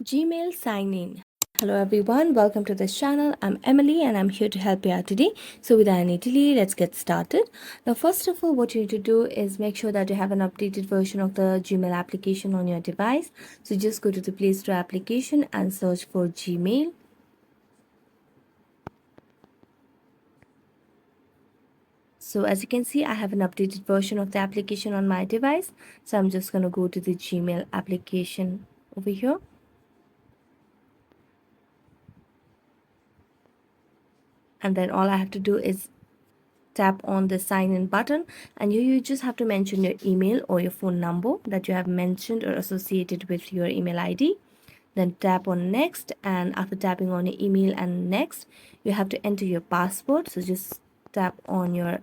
Gmail sign in. Hello everyone, welcome to this channel. I'm Emily and I'm here to help you out today. So without any delay, let's get started. Now first of all, what you need to do is make sure that you have an updated version of the Gmail application on your device. So just go to the Play Store application and search for Gmail. So as you can see, I have an updated version of the application on my device. So I'm just going to go to the Gmail application over here. And then all I have to do is tap on the sign in button, and you just have to mention your email or your phone number that you have mentioned or associated with your email ID. Then tap on next, and after tapping on your email and next, you have to enter your password. So just tap on your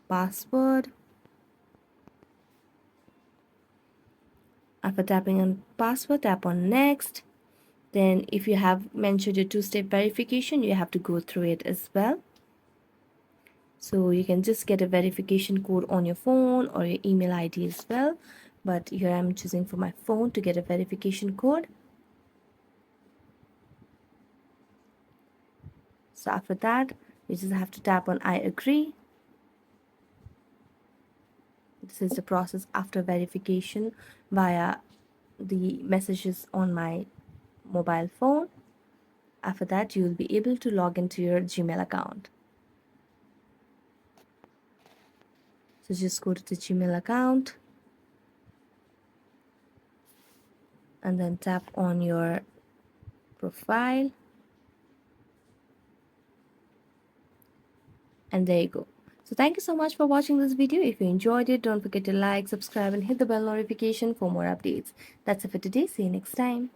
password. After tapping on password, tap on next. Then if you have mentioned your two-step verification, you have to go through it as well. So you can just get a verification code on your phone or your email ID as well. But here I'm choosing for my phone to get a verification code. So after that, you just have to tap on I agree. This is the process after verification via the messages on my mobile phone. After that, you will be able to log into your Gmail account. So just go to the Gmail account and then tap on your profile. And there you go. So thank you so much for watching this video. If you enjoyed it, don't forget to like, subscribe and hit the bell notification for more updates. That's it for today. See you next time.